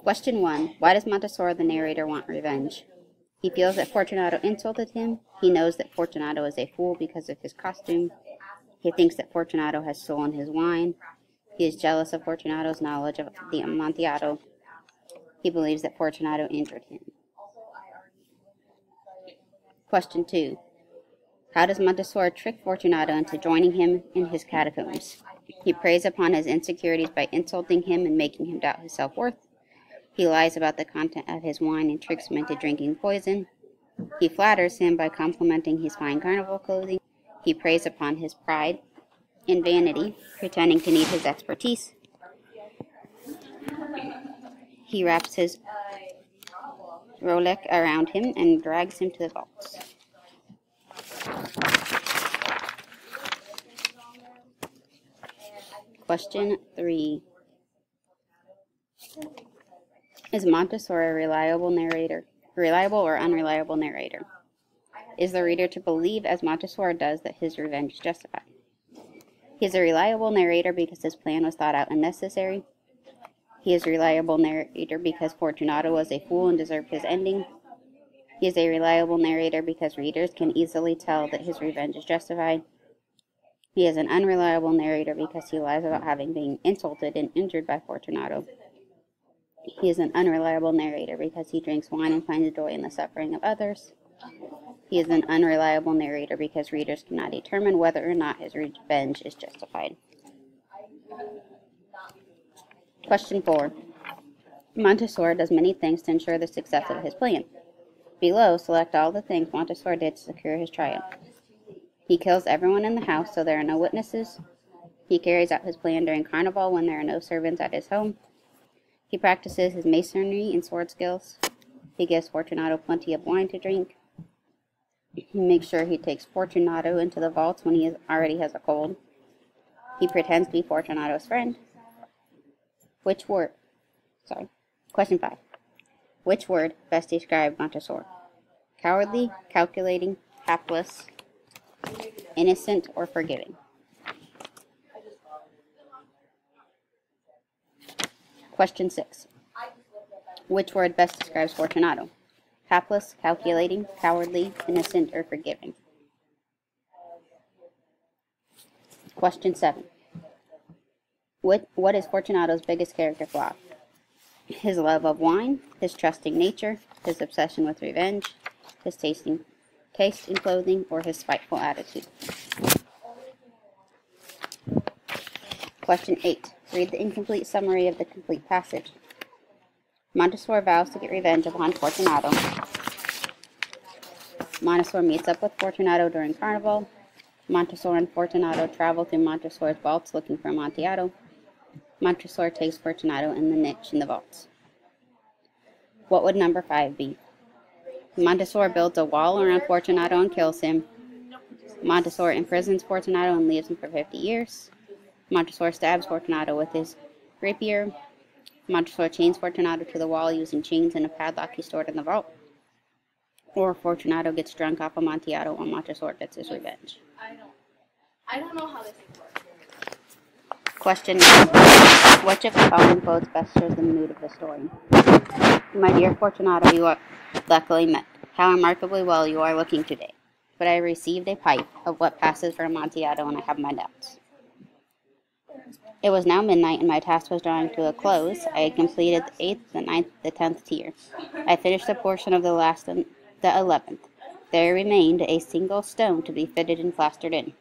Question 1. Why does Montesor, the narrator, want revenge? He feels that Fortunato insulted him. He knows that Fortunato is a fool because of his costume. He thinks that Fortunato has stolen his wine. He is jealous of Fortunato's knowledge of the Amontillado. He believes that Fortunato injured him. Question 2. How does Montesor trick Fortunato into joining him in his catacombs? He preys upon his insecurities by insulting him and making him doubt his self-worth. He lies about the content of his wine and tricks him into drinking poison. He flatters him by complimenting his fine carnival clothing. He preys upon his pride and vanity, pretending to need his expertise. He wraps his Rolex around him and drags him to the vaults. Question 3. Is Montesor a reliable or unreliable narrator? Is the reader to believe, as Montesor does, that his revenge is justified? He is a reliable narrator because his plan was thought out and necessary. He is a reliable narrator because Fortunato was a fool and deserved his ending. He is a reliable narrator because readers can easily tell that his revenge is justified. He is an unreliable narrator because he lies about having been insulted and injured by Fortunato. He is an unreliable narrator because he drinks wine and finds joy in the suffering of others. He is an unreliable narrator because readers cannot determine whether or not his revenge is justified. Question 4. Montesor does many things to ensure the success of his plan. Below, select all the things Montesor did to secure his triumph. He kills everyone in the house so there are no witnesses. He carries out his plan during Carnival when there are no servants at his home. He practices his masonry and sword skills. He gives Fortunato plenty of wine to drink. He makes sure he takes Fortunato into the vaults when he already has a cold. He pretends to be Fortunato's friend. Question 5. Which word best describes Montesor? Cowardly, calculating, hapless, innocent, or forgiving? Question 6. Which word best describes Fortunato? Hapless, calculating, cowardly, innocent, or forgiving? Question 7. What is Fortunato's biggest character flaw? His love of wine, his trusting nature, his obsession with revenge, his taste in clothing, or his spiteful attitude? Question 8. Read the incomplete summary of the complete passage. Montesor vows to get revenge upon Fortunato. Montesor meets up with Fortunato during Carnival. Montesor and Fortunato travel through Montesor's vaults looking for Amontillado. Montesor takes Fortunato in the niche in the vaults. What would number 5 be? Montesor builds a wall around Fortunato and kills him. Montesor imprisons Fortunato and leaves him for 50 years. Montesor stabs Fortunato with his rapier. Montesor chains Fortunato to the wall using chains and a padlock he stored in the vault. Or Fortunato gets drunk off Amontillado while Montesor gets his revenge. I don't know how this works. Question 9. Which of the following quotes best shows the mood of the story? My dear Fortunato, you are luckily met. How remarkably well you are looking today. But I received a pipe of what passes for Amontillado and I have my doubts. It was now midnight and my task was drawing to a close. I had completed the 8th, the 9th, the 10th tier. I finished a portion of the last and the 11th. There remained a single stone to be fitted and plastered in.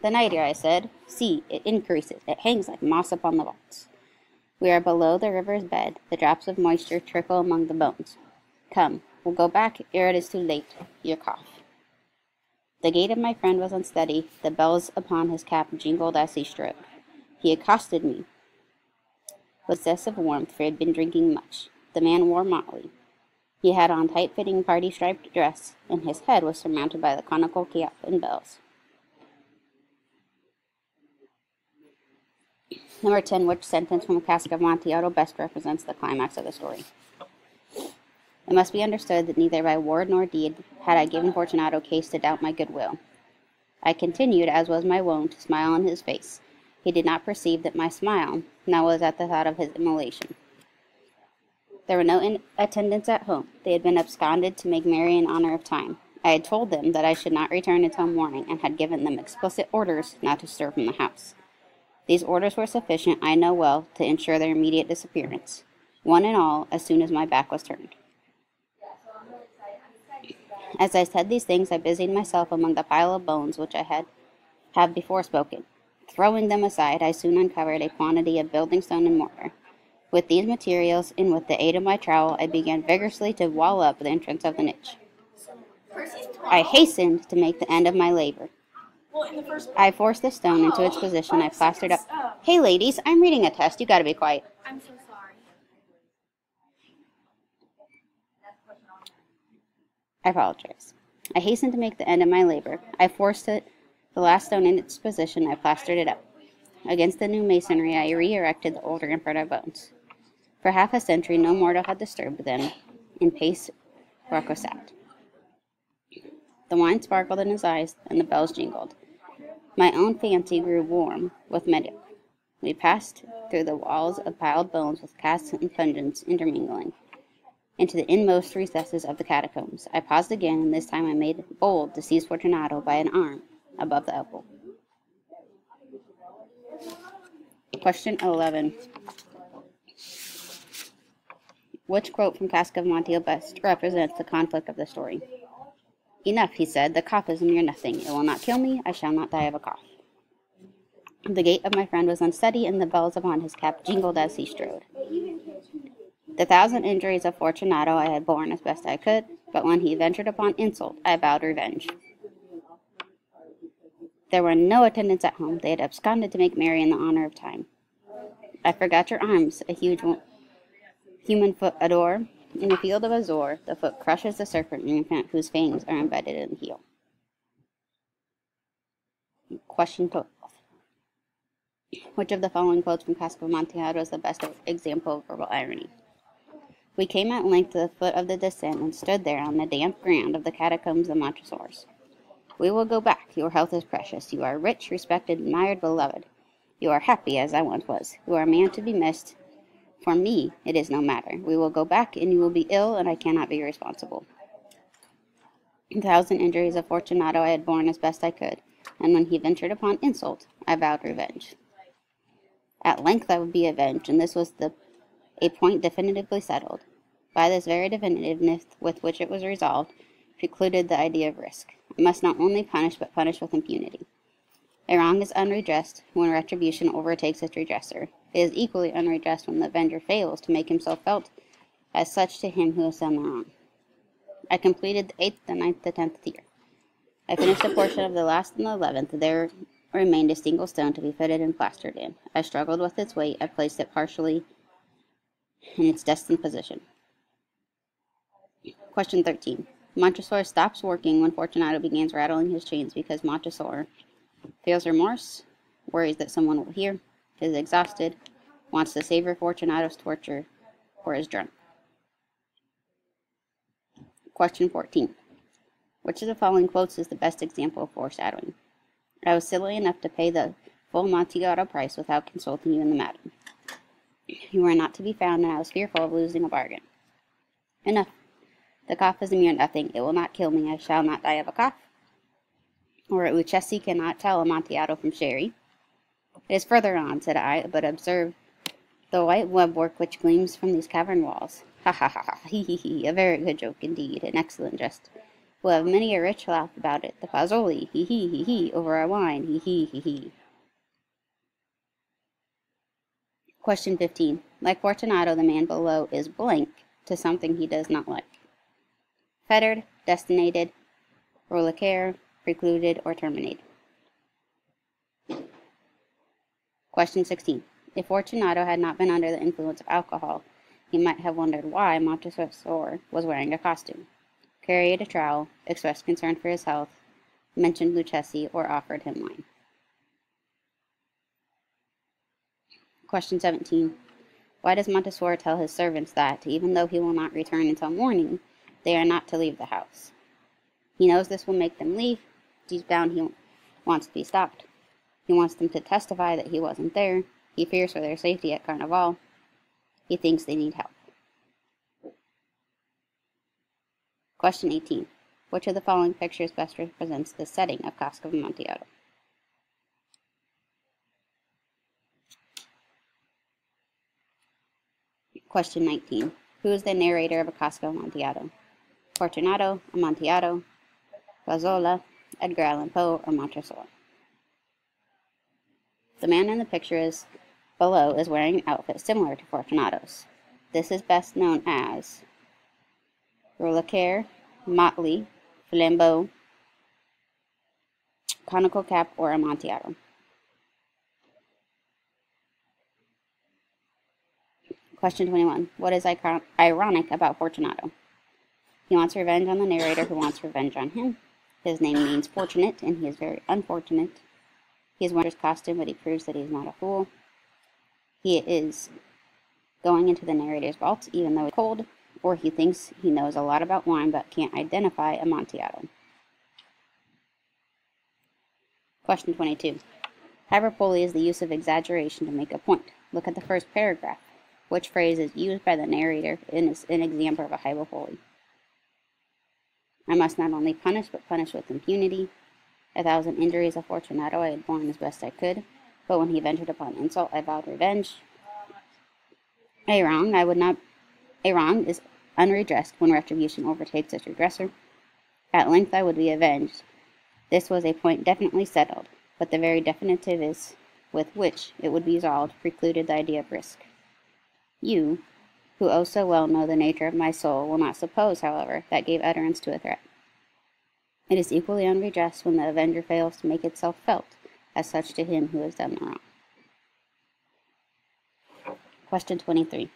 The nightier, I said. See, it increases. It hangs like moss upon the vaults. We are below the river's bed. The drops of moisture trickle among the bones. Come, we'll go back ere it is too late. Your cough. The gait of my friend was unsteady. The bells upon his cap jingled as he strode. He accosted me, possessive warmth, for he had been drinking much. The man wore motley. He had on tight-fitting party-striped dress, and his head was surmounted by the conical cap and bells. Number 10. Which sentence from the Cask of Amontillado best represents the climax of the story? It must be understood that neither by word nor deed had I given Fortunato case to doubt my goodwill. I continued, as was my wont, to smile on his face. He did not perceive that my smile now was at the thought of his immolation. There were no attendants at home. They had been absconded to make merry in honor of time. I had told them that I should not return until morning, and had given them explicit orders not to stir from the house. These orders were sufficient, I know well, to ensure their immediate disappearance, one and all, as soon as my back was turned. As I said these things, I busied myself among the pile of bones which I have before spoken. Throwing them aside, I soon uncovered a quantity of building stone and mortar. With these materials, and with the aid of my trowel, I began vigorously to wall up the entrance of the niche. I hastened to make the end of my labor. I forced the stone into its position. I plastered up. Hey, ladies, I'm reading a test. You gotta be quiet. I'm so sorry. I apologize. I hastened to make the end of my labor. I forced the last stone in its position. I plastered it up. Against the new masonry, I re-erected the older and fertile bones. For half a century, no mortal had disturbed them. In pace, Rocco sat. The wine sparkled in his eyes, and the bells jingled. My own fancy grew warm with medic. We passed through the walls of piled bones with casks and puncheons intermingling, into the inmost recesses of the catacombs. I paused again, and this time I made bold to seize Fortunato by an arm above the elbow. Question 11. Which quote from Cask of Montiel best represents the conflict of the story? Enough, he said. The cough is a mere nothing. It will not kill me. I shall not die of a cough. The gait of my friend was unsteady, and the bells upon his cap jingled as he strode. The 1,000 injuries of Fortunato I had borne as best I could, but when he ventured upon insult, I vowed revenge. There were no attendants at home. They had absconded to make merry in the honor of time. I forgot your arms, a huge human foot adore. In the field of Azor, the foot crushes the serpent whose fangs are embedded in the heel. Question 12. Which of the following quotes from Cask of Amontillado is the best example of verbal irony? We came at length to the foot of the descent and stood there on the damp ground of the catacombs of Montresors. We will go back. Your health is precious. You are rich, respected, admired, beloved. You are happy, as I once was. You are a man to be missed. For me, it is no matter. We will go back, and you will be ill, and I cannot be responsible. 1,000 injuries of Fortunato I had borne as best I could, and when he ventured upon insult, I vowed revenge. At length I would be avenged, and this was a point definitively settled. By this very definitiveness with which it was resolved, precluded the idea of risk. I must not only punish, but punish with impunity. A wrong is unredressed when retribution overtakes its redresser. It is equally unredressed when the avenger fails to make himself felt as such to him who has done the wrong. I completed the 8th, the 9th, the 10th year. I finished a portion of the last and the 11th. There remained a single stone to be fitted and plastered in. I struggled with its weight. I placed it partially in its destined position. Question 13. Montresor stops working when Fortunato begins rattling his chains because Montresor feels remorse, worries that someone will hear, is exhausted, wants to savor Fortunato's torture, or is drunk. Question 14. Which of the following quotes is the best example of foreshadowing? I was silly enough to pay the full Amontillado price without consulting you in the matter. You were not to be found, and I was fearful of losing a bargain. Enough. The cough is a mere nothing. It will not kill me. I shall not die of a cough. Or Lucchesi cannot tell Amontillado from Sherry. It is further on, said I, but observe the white webwork which gleams from these cavern walls. Ha ha ha ha, he he, a very good joke indeed, an excellent jest. We'll have many a rich laugh about it. The Pazzoli, he, over our wine, he. Question 15. Like Fortunato, the man below is blank to something he does not like. Fettered, destinated, reliquaire, precluded, or terminated. Question 16. If Fortunato had not been under the influence of alcohol, he might have wondered why Montresor was wearing a costume, carried a trowel, expressed concern for his health, mentioned Lucchesi, or offered him wine. Question 17. Why does Montresor tell his servants that, even though he will not return until morning, they are not to leave the house? He knows this will make them leave. Deep down he wants to be stopped. He wants them to testify that he wasn't there. He fears for their safety at Carnival. He thinks they need help. Question 18. Which of the following pictures best represents the setting of Cask of Amontillado? Question 19. Who is the narrator of A Cask of Amontillado? Fortunato, Amontillado, Lazola, Edgar Allan Poe, or Montresor? The man in the picture below is wearing an outfit similar to Fortunato's. This is best known as Roulaquer, motley, flambeau, conical cap, or Amontillado. Question 21. What is ironic about Fortunato? He wants revenge on the narrator who wants revenge on him. His name means fortunate, and he is very unfortunate. He is wearing his costume, but he proves that he is not a fool. He is going into the narrator's vault, even though it's cold, or he thinks he knows a lot about wine, but can't identify Amontillado. Question 22. Hyperbole is the use of exaggeration to make a point. Look at the first paragraph. Which phrase is used by the narrator in an example of a hyperbole? I must not only punish, but punish with impunity. 1,000 injuries of Fortunato I had borne as best I could, but when he ventured upon insult, I vowed revenge. A wrong is unredressed when retribution overtakes its regressor. At length I would be avenged. This was a point definitely settled, but the very definitiveness with which it would be resolved precluded the idea of risk. You, who oh so well know the nature of my soul, will not suppose, however, that gave utterance to a threat. It is equally unredressed when the avenger fails to make itself felt as such to him who has done the wrong. Question 23.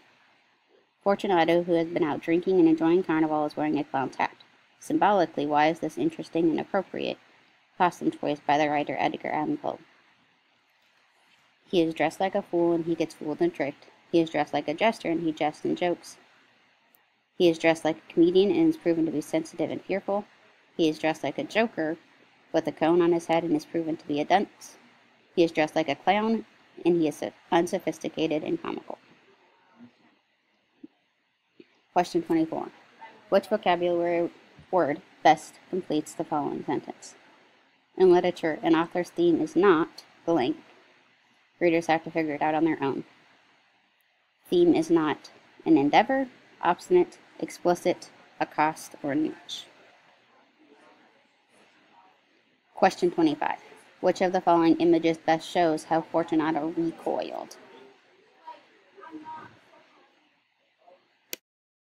Fortunato, who has been out drinking and enjoying carnival, is wearing a clown's hat. Symbolically, why is this interesting and appropriate costume choice by the writer Edgar Allan Poe? He is dressed like a fool and he gets fooled and tricked. He is dressed like a jester and he jests and jokes. He is dressed like a comedian and is proven to be sensitive and fearful. He is dressed like a joker with a cone on his head and is proven to be a dunce. He is dressed like a clown and he is unsophisticated and comical. Question 24. Which vocabulary word best completes the following sentence? In literature, an author's theme is not blank. Readers have to figure it out on their own. Theme is not an endeavor, obstinate, explicit, accost, or niche. Question 25. Which of the following images best shows how Fortunato recoiled?